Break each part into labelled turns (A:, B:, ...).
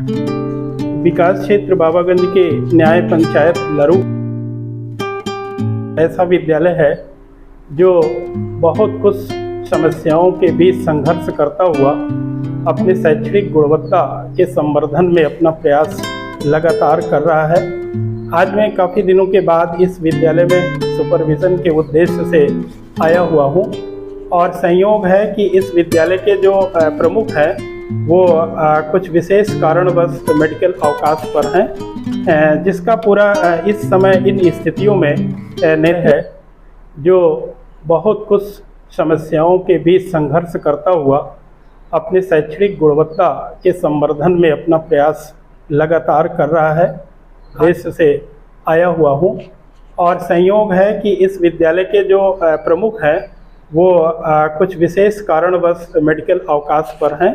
A: विकास क्षेत्र बाबागंज के न्याय पंचायत लरू ऐसा विद्यालय है जो बहुत कुछ समस्याओं के बीच संघर्ष करता हुआ अपने शैक्षणिक गुणवत्ता के संवर्धन में अपना प्रयास लगातार कर रहा है। आज मैं काफ़ी दिनों के बाद इस विद्यालय में सुपरविज़न के उद्देश्य से आया हुआ हूँ और संयोग है कि इस विद्यालय के जो प्रमुख हैं वो कुछ विशेष कारणवश मेडिकल अवकाश पर हैं, जिसका पूरा इस समय इन स्थितियों में निर्णय है जो बहुत कुछ समस्याओं के बीच संघर्ष करता हुआ अपने शैक्षणिक गुणवत्ता के संवर्धन में अपना प्रयास लगातार कर रहा है। देश से आया हुआ हूँ और संयोग है कि इस विद्यालय के जो प्रमुख हैं वो कुछ विशेष कारणवश मेडिकल अवकाश पर हैं,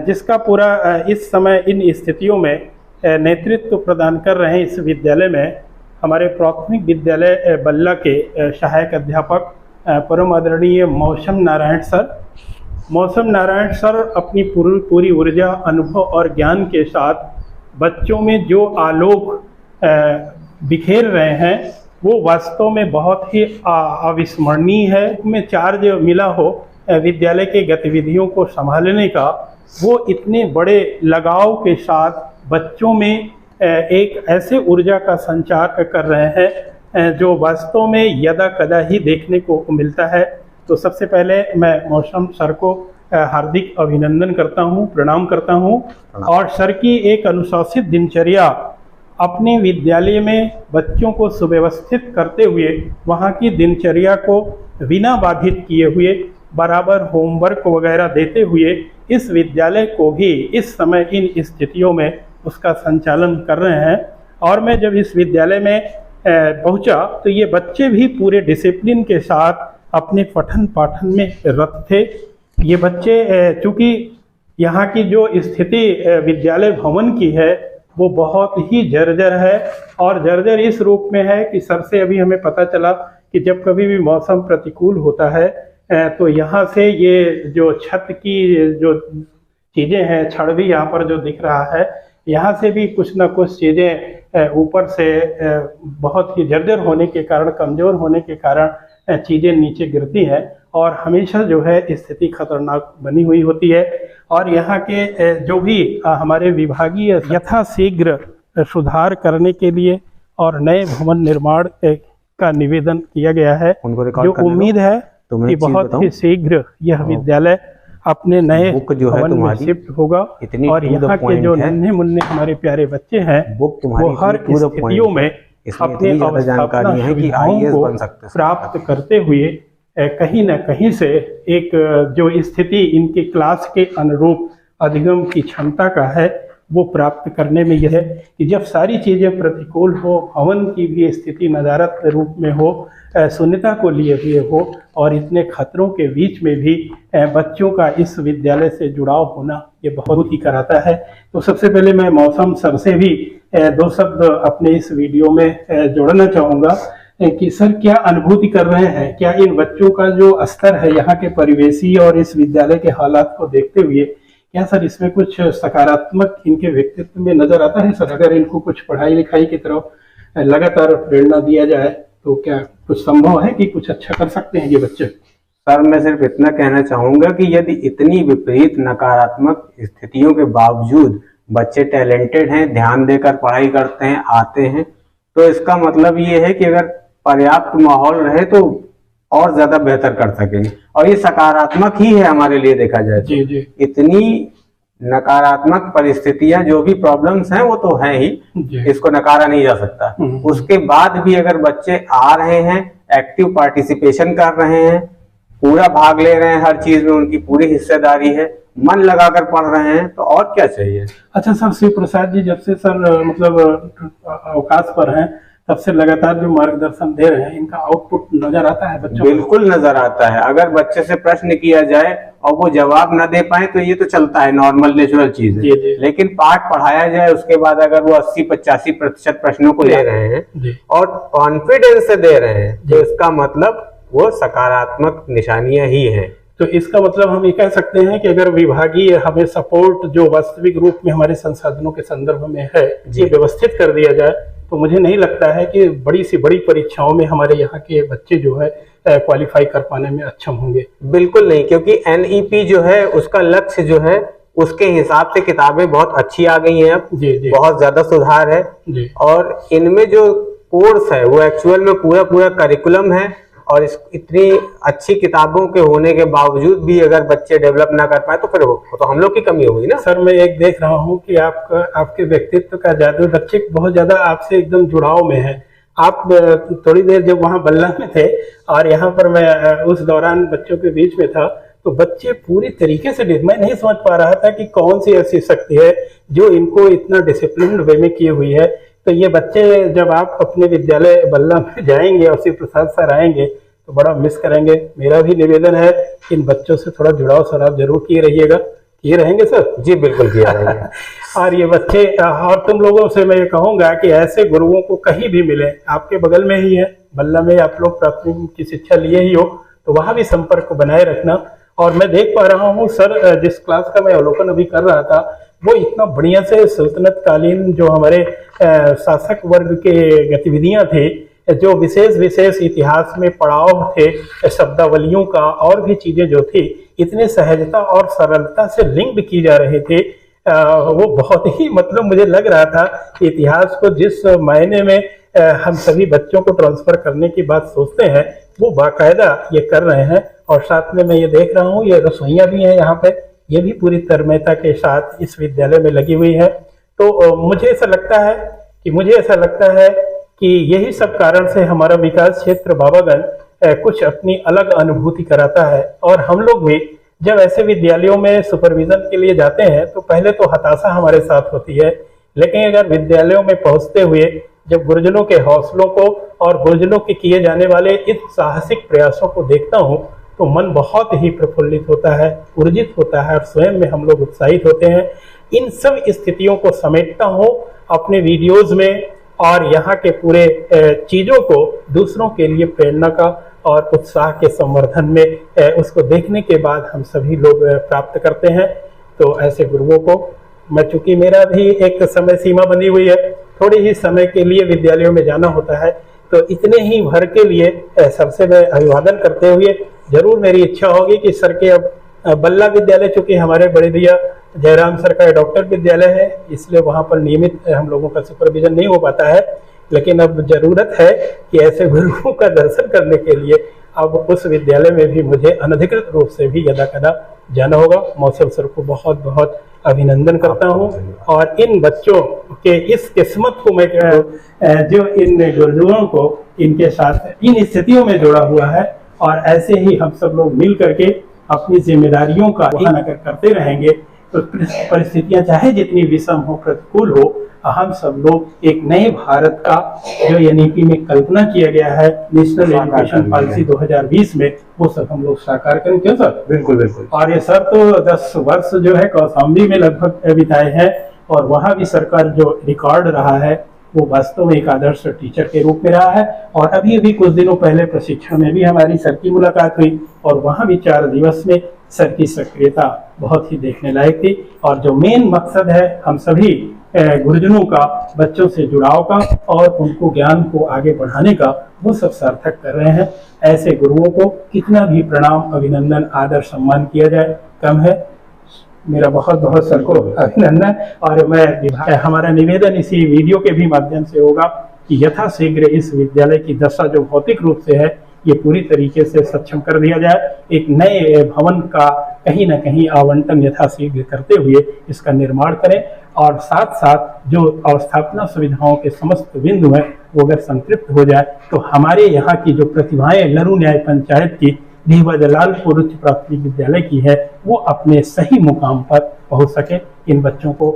A: जिसका पूरा इस समय इन स्थितियों में नेतृत्व प्रदान कर रहे हैं इस विद्यालय में हमारे प्राथमिक विद्यालय बल्ला के सहायक अध्यापक परम आदरणीय मौसम नारायण सर। मौसम नारायण सर अपनी पूरी ऊर्जा, अनुभव और ज्ञान के साथ बच्चों में जो आलोक बिखेर रहे हैं वो वास्तव में बहुत ही अविस्मरणीय है। उनमें चार्ज मिला हो विद्यालय के गतिविधियों को संभालने का, वो इतने बड़े लगाव के साथ बच्चों में एक ऐसे ऊर्जा का संचार कर रहे हैं जो वास्तव में यदा कदा ही देखने को मिलता है। तो सबसे पहले मैं मौसम सर को हार्दिक अभिनंदन करता हूं, प्रणाम करता हूं और सर की एक अनुशासित दिनचर्या अपने विद्यालय में बच्चों को सुव्यवस्थित करते हुए वहां की दिनचर्या को बिना बाधित किए हुए बराबर होमवर्क वगैरह देते हुए इस विद्यालय को भी इस समय इन स्थितियों में उसका संचालन कर रहे हैं। और मैं जब इस विद्यालय में पहुंचा तो ये बच्चे भी पूरे डिसिप्लिन के साथ अपने पठन पाठन में रत थे। ये बच्चे चूँकि यहाँ की जो स्थिति विद्यालय भवन की है वो बहुत ही जर्जर है और जर्जर इस रूप में है कि सर से अभी हमें पता चला कि जब कभी भी मौसम प्रतिकूल होता है तो यहाँ से ये जो छत की जो चीज़ें हैं, छड़ भी यहाँ पर जो दिख रहा है, यहाँ से भी कुछ ना कुछ चीज़ें ऊपर से बहुत ही जर्जर होने के कारण, कमज़ोर होने के कारण चीज़ें नीचे गिरती हैं और हमेशा जो है स्थिति खतरनाक बनी हुई होती है। और यहाँ के जो भी हमारे विभागीय यथाशीघ्र सुधार करने के लिए और नए भवन निर्माण का निवेदन किया गया है, जो उम्मीद है कि बहुत ही शीघ्र यह विद्यालय अपने नए भवन में शिफ्ट होगा और यहाँ के जो नन्हे मुन्ने हमारे प्यारे बच्चे हैं वो हर स्थितियों में अपने अवस्थापना सुविधाओं को प्राप्त करते हुए कहीं न कहीं से एक जो स्थिति इनके क्लास के अनुरूप अधिगम की क्षमता का है वो प्राप्त करने में यह है कि जब सारी चीज़ें प्रतिकूल हो, भवन की भी स्थिति नदारत रूप में हो, शून्यता को लिए हुए हो और इतने खतरों के बीच में भी बच्चों का इस विद्यालय से जुड़ाव होना ये बहुत ही कराता है। तो सबसे पहले मैं मौसम सर से भी दो शब्द अपने इस वीडियो में जोड़ना चाहूँगा कि सर क्या अनुभूति कर रहे हैं, क्या इन बच्चों का जो स्तर है यहाँ के परिवेशी और इस विद्यालय के हालात को देखते हुए क्या सर इसमें कुछ सकारात्मक इनके व्यक्तित्व में नजर आता है? सर अगर इनको कुछ पढ़ाई लिखाई की तरफ लगातार प्रेरणा दिया जाए तो क्या कुछ संभव है कि कुछ अच्छा कर सकते हैं ये बच्चे?
B: सर मैं सिर्फ इतना कहना चाहूंगा कि यदि इतनी विपरीत नकारात्मक स्थितियों के बावजूद बच्चे टैलेंटेड हैं, ध्यान देकर पढ़ाई करते हैं, आते हैं, तो इसका मतलब ये है कि अगर पर्याप्त माहौल रहे तो और ज्यादा बेहतर कर सकेंगे। और ये सकारात्मक ही है हमारे लिए देखा जाए तो।
A: जी।
B: इतनी नकारात्मक परिस्थितियां जो भी प्रॉब्लम्स हैं वो तो हैं ही, इसको नकारा नहीं जा सकता। उसके बाद भी अगर बच्चे आ रहे हैं, एक्टिव पार्टिसिपेशन कर रहे हैं, पूरा भाग ले रहे हैं, हर चीज में उनकी पूरी हिस्सेदारी है, मन लगाकर पढ़ रहे हैं, तो और क्या चाहिए।
A: अच्छा सर, शिव प्रसाद जी जब से सर मतलब अवकाश पर हैं तब से लगातार जो मार्गदर्शन दे रहे हैं, इनका आउटपुट नजर आता है बच्चों?
B: बिल्कुल नजर आता है। अगर बच्चे से प्रश्न किया जाए और वो जवाब न दे पाए तो ये तो चलता है, नॉर्मल नेचुरल चीज है। लेकिन पाठ पढ़ाया जाए उसके बाद अगर वो 80-85% प्रश्नों को ले रहे हैं और कॉन्फिडेंस से दे रहे हैं तो इसका मतलब वो सकारात्मक निशानियां ही हैं।
A: तो इसका मतलब हम ये कह सकते हैं कि अगर विभागीय हमें सपोर्ट जो वास्तविक रूप में हमारे संसाधनों के संदर्भ में है ये व्यवस्थित कर दिया जाए, तो मुझे नहीं लगता है कि बड़ी सी बड़ी परीक्षाओं में हमारे यहाँ के बच्चे जो है क्वालिफाई कर पाने में अक्षम होंगे।
B: बिल्कुल नहीं, क्योंकि एनईपी जो है उसका लक्ष्य जो है उसके हिसाब से किताबें बहुत अच्छी आ गई हैं अब।
A: जी।
B: बहुत ज्यादा सुधार है
A: जी।
B: और इनमें जो कोर्स है वो एक्चुअल में पूरा करिकुलम है, और इतनी अच्छी किताबों के होने के बावजूद भी अगर बच्चे डेवलप ना कर पाए तो फिर वो तो हम लोग की कमी होगी ना।
A: सर मैं एक देख रहा हूँ कि आपके व्यक्तित्व का जादू बच्चे बहुत ज्यादा आपसे एकदम जुड़ाव में है। आप थोड़ी देर जब वहाँ बल्ला में थे और यहाँ पर मैं उस दौरान बच्चों के बीच में था, तो बच्चे पूरी तरीके से मैं नहीं समझ पा रहा था कि कौन सी ऐसी शक्ति है जो इनको इतना डिसिप्लिन वे में की हुई है। तो ये बच्चे जब आप अपने विद्यालय बल्ला में जाएंगे और शिव प्रसाद सर आएंगे तो बड़ा मिस करेंगे। मेरा भी निवेदन है कि इन बच्चों से थोड़ा जुड़ाव सर आप जरूर किए रहिएगा। किए रहेंगे सर?
B: जी बिल्कुल किया रहेंगे।
A: और ये बच्चे और तुम लोगों से मैं ये कहूंगा कि ऐसे गुरुओं को कहीं भी मिले, आपके बगल में ही है बल्ला में, आप लोग प्राथमिक की शिक्षा लिए ही हो तो वहां भी संपर्क बनाए रखना। और मैं देख पा रहा हूँ सर, जिस क्लास का मैं अवलोकन अभी कर रहा था वो इतना बढ़िया से सल्तनत कालीन जो हमारे शासक वर्ग के गतिविधियां थी, जो विशेष इतिहास में पड़ाव थे, शब्दावलियों का और भी चीजें जो थी इतने सहजता और सरलता से लिंक की जा रहे थे, वो बहुत ही मतलब मुझे लग रहा था कि इतिहास को जिस मायने में हम सभी बच्चों को ट्रांसफर करने की बात सोचते हैं वो बाकायदा ये कर रहे हैं। और साथ में मैं ये देख रहा हूँ ये रसोइयाँ भी हैं यहाँ पे, ये भी पूरी तन्मयता के साथ इस विद्यालय में लगी हुई है। तो मुझे ऐसा लगता है कि यही सब कारण से हमारा विकास क्षेत्र बाबागंज कुछ अपनी अलग अनुभूति कराता है। और हम लोग भी जब ऐसे विद्यालयों में सुपरविजन के लिए जाते हैं तो पहले तो हताशा हमारे साथ होती है, लेकिन अगर विद्यालयों में पहुंचते हुए जब गुरुजनों के हौसलों को और गुरुजनों के किए जाने वाले इस साहसिक प्रयासों को देखता हूं तो मन बहुत ही प्रफुल्लित होता है, ऊर्जित होता है और स्वयं में हम लोग उत्साहित होते हैं। इन सब स्थितियों को समेटता हूँ अपने वीडियोज में और यहाँ के पूरे चीज़ों को दूसरों के लिए प्रेरणा का और उत्साह के संवर्धन में उसको देखने के बाद हम सभी लोग प्राप्त करते हैं। तो ऐसे गुरुओं को मैं, चूंकि मेरा भी एक समय सीमा बनी हुई है, थोड़ी ही समय के लिए विद्यालयों में जाना होता है, तो इतने ही भर के लिए सबसे मैं अभिवादन करते हुए जरूर मेरी इच्छा होगी कि सर के अब बल्ला विद्यालय, चूंकि हमारे बड़े भैया जयराम सर का डॉक्टर विद्यालय है इसलिए वहाँ पर नियमित हम लोगों का सुपरविजन नहीं हो पाता है, लेकिन अब जरूरत है कि ऐसे गुरुओं का दर्शन करने के लिए अब उस विद्यालय में भी मुझे अनधिकृत रूप से भी यदा कदा जाना होगा। मौसम सर को बहुत बहुत अभिनंदन करता हूँ और इन बच्चों के इस किस्मत को मैं जो इन गुरुओं को इनके साथ इन स्थितियों में जोड़ा हुआ है, और ऐसे ही हम सब लोग मिल करके अपनी जिम्मेदारियों का वहन अगर करते रहेंगे तो परिस्थितियां चाहे जितनी विषम हो, प्रतिकूल हो, हम सब लोग एक नए भारत का जो एनईपी में कल्पना किया गया है नेशनल एजुकेशन पॉलिसी 2020 में, वो सब हम लोग साकार करें। क्यों सर?
B: बिल्कुल बिल्कुल।
A: और ये सर तो 10 वर्ष जो है कौशाम्बी में लगभग बिताए हैं और वहाँ भी सरकार जो रिकॉर्ड रहा है वो वास्तव में एक आदर्श टीचर के रूप में रहा है। और अभी कुछ दिनों पहले प्रशिक्षण में भी हमारी सर की मुलाकात हुई और वहाँ भी 4 दिवस में सर की सक्रियता बहुत ही देखने लायक थी। और जो मेन मकसद है हम सभी गुरुजनों का बच्चों से जुड़ाव का और उनको ज्ञान को आगे बढ़ाने का, वो सब सार्थक कर रहे हैं। ऐसे गुरुओं को कितना भी प्रणाम, अभिनंदन, आदर, सम्मान किया जाए कम है। मेरा बहुत बहुत सर को अभिनंदन। और मैं हमारा निवेदन इसी वीडियो के भी माध्यम से होगा कि यथाशीघ्र इस विद्यालय की दशा जो भौतिक रूप से है ये पूरी तरीके से सक्षम कर दिया जाए। एक नए भवन का कहीं ना कहीं आवंटन यथाशीघ्र करते हुए इसका निर्माण करें और साथ साथ जो अवस्थापना सुविधाओं के समस्त बिंदु हैं वो अगर संतृप्त हो जाए तो हमारे यहाँ की जो प्रतिभाएं लरू न्याय पंचायत की रीवा जलालपुर उच्च प्राथमिक विद्यालय की है वो अपने सही मुकाम पर पहुंच सके। इन बच्चों को